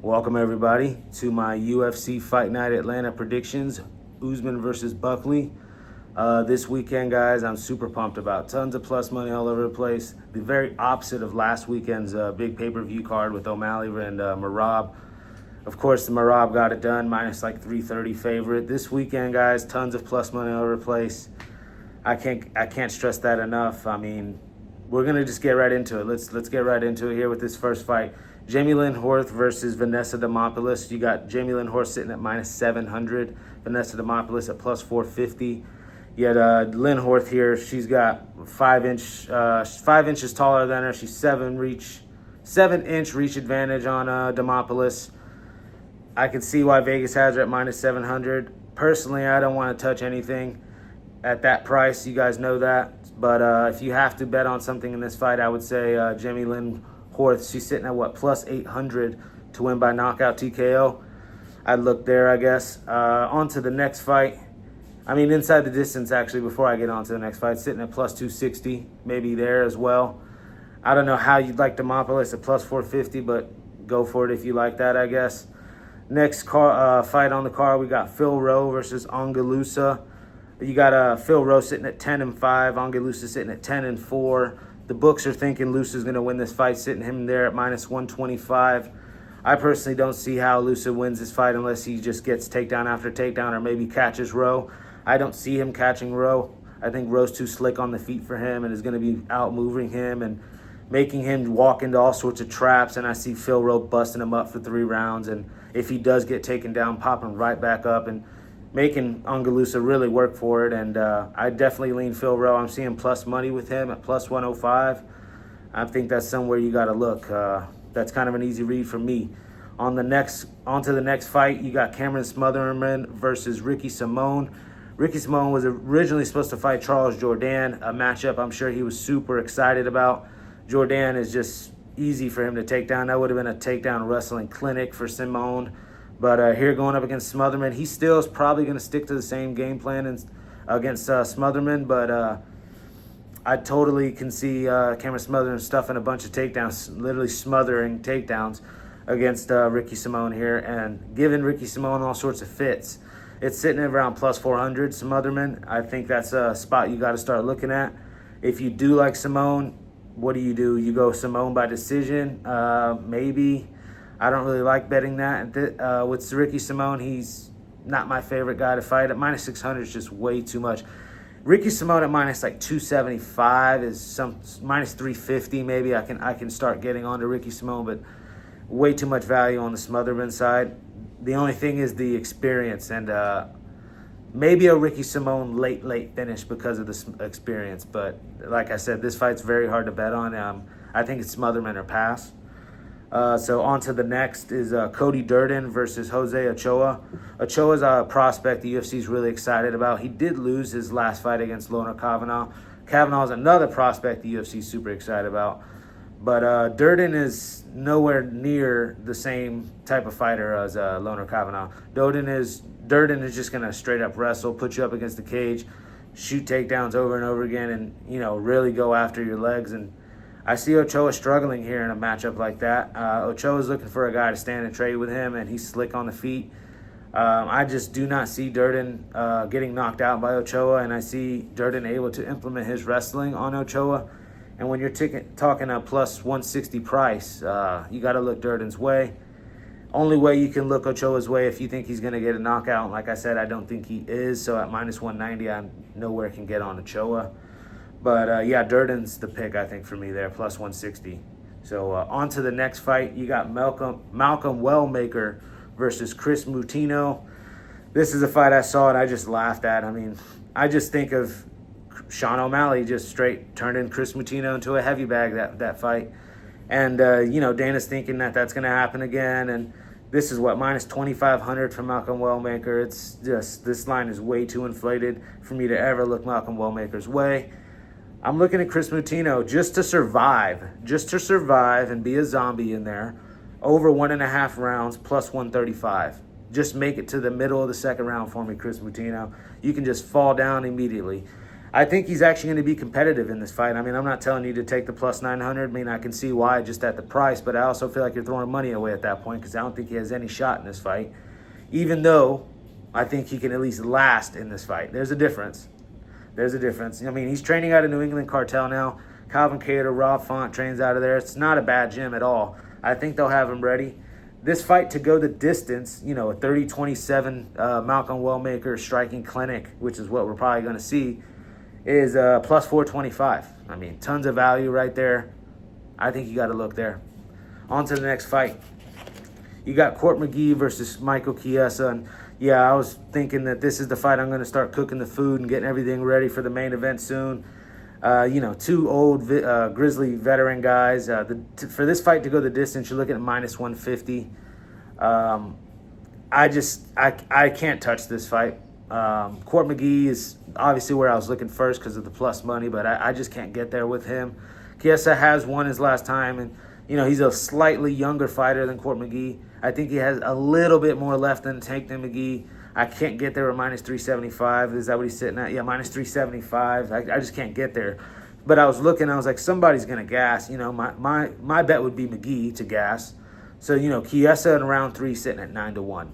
Welcome everybody to my UFC Fight Night Atlanta predictions. Usman versus Buckley. This weekend, guys, I'm super pumped about. Tons of plus money all over the place. The very opposite of last weekend's big pay-per-view card with O'Malley and Merab. Of course, the Merab got it done, minus like 330 favorite. This weekend, guys, tons of plus money all over the place. I can't stress that enough. I mean, we're gonna just get right into it. Let's get right into it here with this first fight. Jamey-Lyn Horth versus Vanessa Demopoulos. You got Jamey-Lyn Horth sitting at minus 700. Vanessa Demopoulos at plus 450. You had Lyn Horth here. She's got 5 inches taller than her. She's 7-inch reach advantage on Demopoulos. I can see why Vegas has her at minus 700. Personally, I don't want to touch anything at that price. You guys know that. But if you have to bet on something in this fight, I would say Jamey-Lyn Horth. She's sitting at what, plus 800 to win by knockout TKO. I'd look there, I guess. On to the next fight. I mean, inside the distance, actually, before I get on to the next fight, sitting at plus 260, maybe there as well. I don't know how you'd like Demopoulos at plus 450, but go for it if you like that, I guess. Next fight on the card, we got Phil Rowe versus Ange Loosa. You got Phil Rowe sitting at 10-5, Ange Loosa sitting at 10-4. The books are thinking Loosa's going to win this fight, sitting him there at minus 125. I personally don't see how Loosa wins this fight unless he just gets takedown after takedown or maybe catches Rowe. I don't see him catching Rowe. I think Rowe's too slick on the feet for him and is going to be out-moving him and making him walk into all sorts of traps. And I see Phil Rowe busting him up for 3 rounds. And if he does get taken down, popping right back up and making Ange Loosa really work for it. And I definitely lean Phil Rowe. I'm seeing plus money with him at plus 105. I think that's somewhere you got to look. That's kind of an easy read for me. On to the next fight, you got Cameron Smotherman versus Ricky Simón. Ricky Simón was originally supposed to fight Charles Jourdain, a matchup I'm sure he was super excited about. Jourdain is just easy for him to take down. That would have been a takedown wrestling clinic for Simón. But here going up against Smotherman, he still is probably going to stick to the same game plan against Smotherman. But I totally can see Cameron Smotherman stuffing a bunch of takedowns, literally smothering takedowns against Ricky Simón here and giving Ricky Simón all sorts of fits. It's sitting at around plus 400, Smotherman. I think that's a spot you got to start looking at. If you do like Simón, what do? You go Simón by decision? Maybe. I don't really like betting that. With Ricky Simón, he's not my favorite guy to fight. At minus 600 is just way too much. Ricky Simón at minus like 275 is some minus 350 maybe. I can start getting on to Ricky Simón, but way too much value on the Smotherman side. The only thing is the experience and maybe a Ricky Simón late finish because of the experience. But like I said, this fight's very hard to bet on. I think it's Smotherman or pass. So on to the next is Cody Durden versus Jose Ochoa. Ochoa's a prospect the UFC's really excited about. He did lose his last fight against Loner Kavanagh. Kavanagh's another prospect the UFC's super excited about. But Durden is nowhere near the same type of fighter as Loner Kavanagh. Durden is just going to straight up wrestle, put you up against the cage, shoot takedowns over and over again, and really go after your legs. And I see Ochoa struggling here in a matchup like that. Ochoa's looking for a guy to stand and trade with him, and he's slick on the feet. I just do not see Durden getting knocked out by Ochoa, and I see Durden able to implement his wrestling on Ochoa. And when you're talking a plus 160 price, you got to look Durden's way. Only way you can look Ochoa's way if you think he's going to get a knockout. Like I said, I don't think he is. So at minus 190, I nowhere can get on Ochoa. But yeah, Durden's the pick, I think, for me there, plus 160. So on to the next fight. You got Malcolm Wellmaker versus Kris Moutinho. This is a fight I saw and I just laughed at. I mean, I just think of Sean O'Malley just straight turning Kris Moutinho into a heavy bag that fight. And, Dana's thinking that's going to happen again. And this is minus 2,500 for Malcolm Wellmaker. It's just, this line is way too inflated for me to ever look Malcolm Wellmaker's way. I'm looking at Kris Moutinho just to survive and be a zombie in there. Over 1.5 rounds, plus 135. Just make it to the middle of the second round for me, Kris Moutinho. You can just fall down immediately. I think he's actually going to be competitive in this fight. I mean, I'm not telling you to take the plus 900. I mean, I can see why just at the price, but I also feel like you're throwing money away at that point because I don't think he has any shot in this fight, even though I think he can at least last in this fight. There's a difference. There's a difference. I mean, he's training out of New England Cartel now. Calvin Cater, Rob Font trains out of there. It's not a bad gym at all. I think they'll have him ready. This fight to go the distance, you know, a 30-27 Malcolm Wellmaker striking clinic, which is what we're probably going to see, is plus 425. I mean, tons of value right there. I think you got to look there. On to the next fight. You got Court McGee versus Michael Chiesa. And yeah, I was thinking that this is the fight I'm going to start cooking the food and getting everything ready for the main event soon. You know, two old grizzly veteran guys. For this fight to go the distance, you're looking at minus 150. I can't touch this fight. Court McGee is obviously where I was looking first because of the plus money, but I just can't get there with him. Chiesa has won his last time, and, you know, he's a slightly younger fighter than Court McGee. I think he has a little bit more left in the tank than McGee. I can't get there with minus 375. Is that what he's sitting at? Yeah, minus 375. I just can't get there. But I was looking, I was like, somebody's going to gas. You know, my bet would be McGee to gas. So, you know, Chiesa in round 3 sitting at 9-1.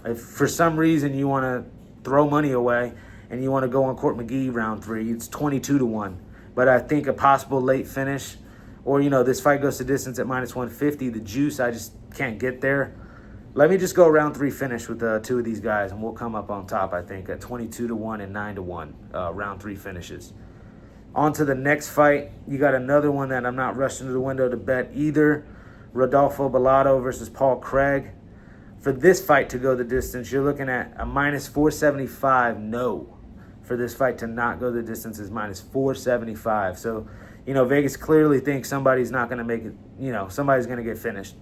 If for some reason you want to throw money away and you want to go on Court McGee round 3, it's 22-1. But I think a possible late finish, or, you know, this fight goes to distance at minus 150, the juice, I just can't get there. Let me just go round 3 finish with two of these guys, and we'll come up on top, I think, at 22-1 and 9-1, round 3 finishes. On to the next fight. You got another one that I'm not rushing to the window to bet either. Rodolfo Bellato versus Paul Craig. For this fight to go the distance, you're looking at a minus 475 no. For this fight to not go the distance is minus 475. So, you know, Vegas clearly thinks somebody's not going to make it, you know, somebody's going to get finished.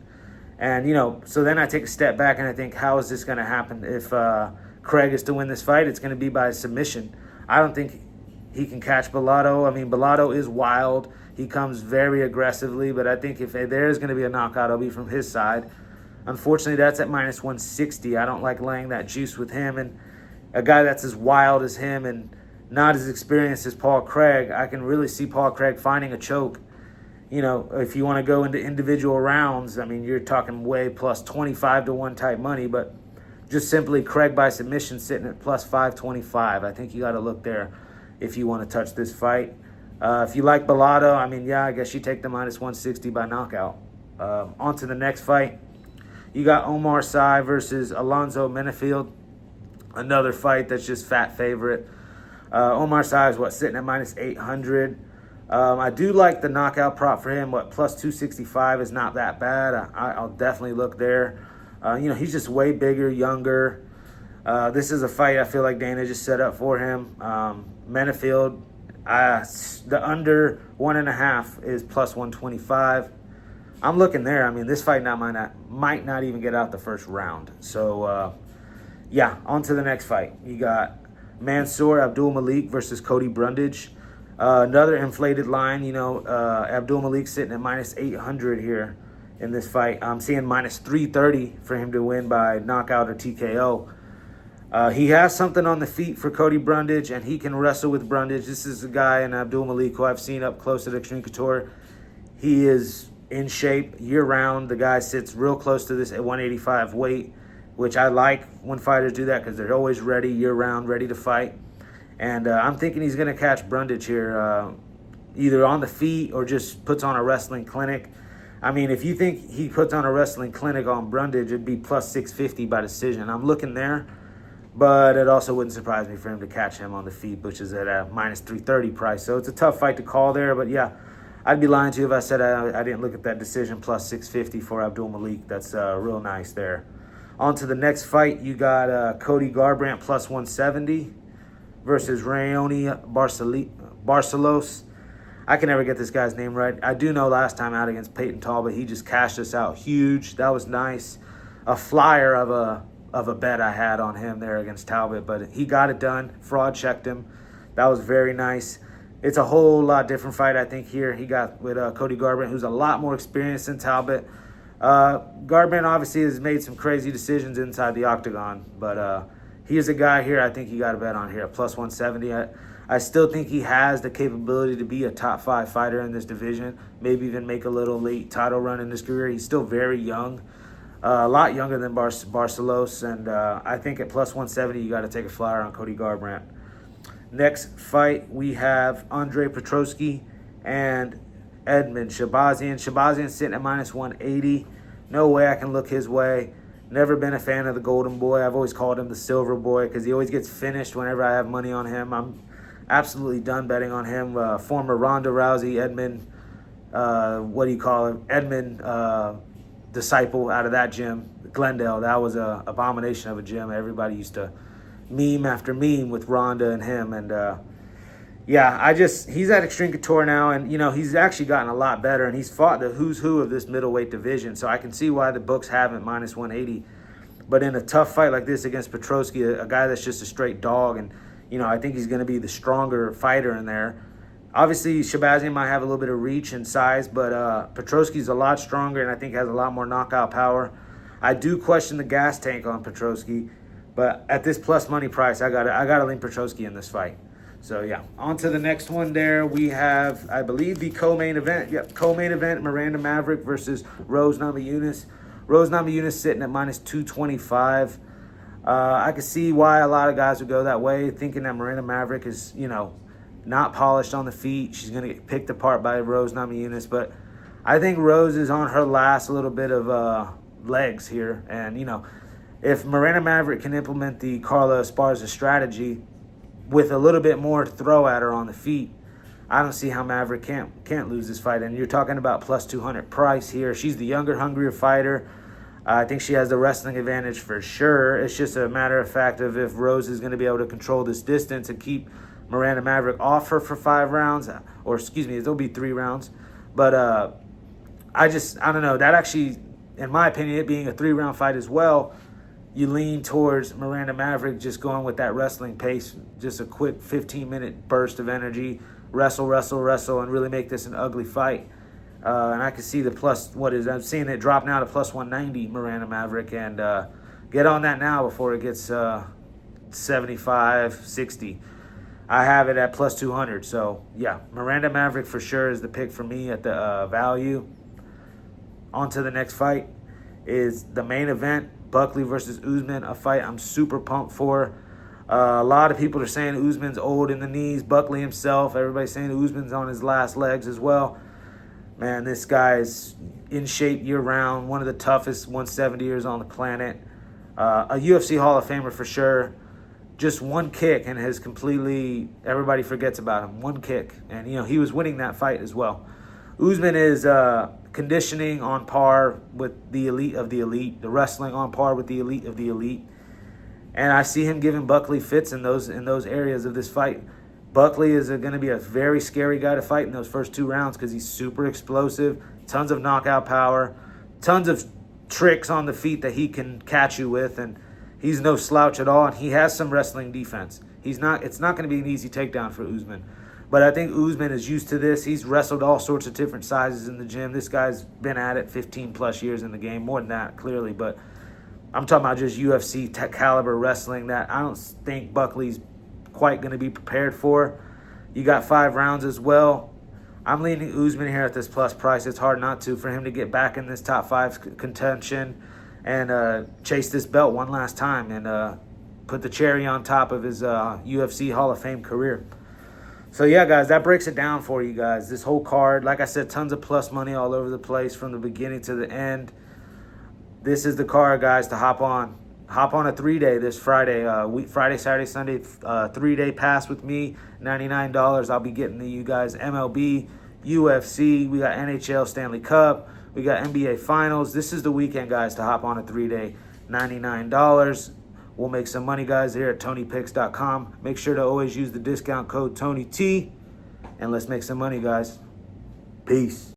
And, you know, so then I take a step back and I think, how is this going to happen? If Craig is to win this fight, it's going to be by submission. I don't think he can catch Bellato. I mean, Bellato is wild. He comes very aggressively, but I think if there's going to be a knockout, it'll be from his side. Unfortunately, that's at minus 160. I don't like laying that juice with him. And a guy that's as wild as him and not as experienced as Paul Craig, I can really see Paul Craig finding a choke. You know, if you want to go into individual rounds, I mean, you're talking way plus 25-1 type money, but just simply Craig by submission sitting at plus 525. I think you got to look there if you want to touch this fight. If you like Bellato, I mean, yeah, I guess you take the minus 160 by knockout. On to the next fight. You got Oumar Sy versus Alonzo Menifield. Another fight that's just fat favorite. Oumar Sy is sitting at minus 800. I do like the knockout prop for him. Plus 265 is not that bad. I'll definitely look there. You know, he's just way bigger, younger. This is a fight I feel like Dana just set up for him. Menifield, the under 1.5 is plus 125. I'm looking there. I mean, this fight might not even get out the first round. So, yeah, on to the next fight. You got Mansur Abdul-Malik versus Cody Brundage. Another inflated line, you know, Abdul-Malik sitting at minus 800 here in this fight. I'm seeing minus 330 for him to win by knockout or TKO. He has something on the feet for Cody Brundage, and he can wrestle with Brundage. This is a guy in Abdul-Malik who I've seen up close at Extreme Couture. He is in shape year-round. The guy sits real close to this at 185 weight, which I like when fighters do that because they're always ready year-round, ready to fight. And I'm thinking he's going to catch Brundage here, either on the feet or just puts on a wrestling clinic. I mean, if you think he puts on a wrestling clinic on Brundage, it'd be plus 650 by decision. I'm looking there, but it also wouldn't surprise me for him to catch him on the feet, which is at a minus 330 price. So it's a tough fight to call there, but yeah, I'd be lying to you if I said I didn't look at that decision plus 650 for Abdul-Malik. That's real nice there. On to the next fight. You got Cody Garbrandt plus 170 versus Raoni Barcelos. I can never get this guy's name right. I do know last time out against Peyton Talbot, he just cashed us out huge. That was nice. A flyer of a bet I had on him there against Talbot, but he got it done. Fraud checked him. That was very nice. It's a whole lot different fight, I think, here. He got with Cody Garbrandt, who's a lot more experienced than Talbot. Garbrandt obviously has made some crazy decisions inside the octagon, but he is a guy here I think you got to bet on here. Plus 170. I still think he has the capability to be a top 5 fighter in this division, maybe even make a little late title run in his career. He's still very young, a lot younger than Barcelos, and I think at plus 170, you got to take a flyer on Cody Garbrandt. Next fight, we have Andre Petroski and Edmen Shahbazyan. Shahbazyan sitting at minus 180. No way I can look his way. Never been a fan of the Golden Boy. I've always called him the Silver Boy because he always gets finished whenever I have money on him. I'm absolutely done betting on him. Former Ronda Rousey, Edmen, Edmen disciple out of that gym, Glendale. That was an abomination of a gym. Everybody used to meme after meme with Ronda and him. And he's at Extreme Couture now, and he's actually gotten a lot better, and he's fought the who's who of this middleweight division. So I can see why the books have him minus 180. But in a tough fight like this against Petroski, a guy that's just a straight dog, and I think he's going to be the stronger fighter in there. Obviously, Shahbazyan might have a little bit of reach and size, but Petroski's a lot stronger and I think has a lot more knockout power. I do question the gas tank on Petroski, but at this plus money price, I gotta lean Petroski in this fight. So yeah, on to the next one. There we have, I believe, the co-main event. Yep, co-main event: Miranda Maverick versus Rose Namajunas. Rose Namajunas sitting at minus 225. I can see why a lot of guys would go that way, thinking that Miranda Maverick is, not polished on the feet. She's going to get picked apart by Rose Namajunas. But I think Rose is on her last little bit of legs here. And, if Miranda Maverick can implement the Carla Esparza strategy with a little bit more to throw at her on the feet, I don't see how Maverick can't lose this fight. And you're talking about plus 200 price here. She's the younger, hungrier fighter. I think she has the wrestling advantage for sure. It's just a matter of fact of if Rose is going to be able to control this distance and keep Miranda Maverick off her for 5 rounds. Or, excuse me, it'll be 3 rounds. But I don't know. That actually, in my opinion, it being a 3-round fight as well, you lean towards Miranda Maverick just going with that wrestling pace. Just a quick 15-minute burst of energy. Wrestle, and really make this an ugly fight. And I can see the I'm seeing it drop now to plus 190, Miranda Maverick, and get on that now before it gets 75, 60. I have it at plus 200. So, yeah, Miranda Maverick for sure is the pick for me at the value. On to the next fight is the main event, Buckley versus Usman, a fight I'm super pumped for. A lot of people are saying Usman's old in the knees. Buckley himself, everybody's saying Usman's on his last legs as well. Man, this guy is in shape year-round, one of the toughest 170ers on the planet. A UFC Hall of Famer for sure. Just one kick and has completely, everybody forgets about him. One kick. And, he was winning that fight as well. Usman is conditioning on par with the elite of the elite. The wrestling on par with the elite of the elite. And I see him giving Buckley fits in those areas of this fight. Buckley is going to be a very scary guy to fight in those first 2 rounds because he's super explosive, tons of knockout power, tons of tricks on the feet that he can catch you with, and he's no slouch at all, and he has some wrestling defense. It's not going to be an easy takedown for Usman. But I think Usman is used to this. He's wrestled all sorts of different sizes in the gym. This guy's been at it 15-plus years in the game, more than that, clearly. But I'm talking about just UFC caliber wrestling that I don't think Buckley's quite going to be prepared for. You got 5 rounds as well. I'm leaning Usman here at this plus price. It's hard not to for him to get back in this top 5 contention and chase this belt one last time and put the cherry on top of his UFC Hall of Fame career. So yeah, guys, that breaks it down for you guys. This whole card, like I said, tons of plus money all over the place from the beginning to the end. This is the card, guys, to hop on. Hop on a 3-day this Friday. Friday, Saturday, Sunday, 3-day pass with me, $99. I'll be getting to you guys MLB, UFC. We got NHL Stanley Cup. We got NBA Finals. This is the weekend, guys, to hop on a 3-day, $99. We'll make some money, guys, here at TonyPicks.com. Make sure to always use the discount code TonyT. And let's make some money, guys. Peace.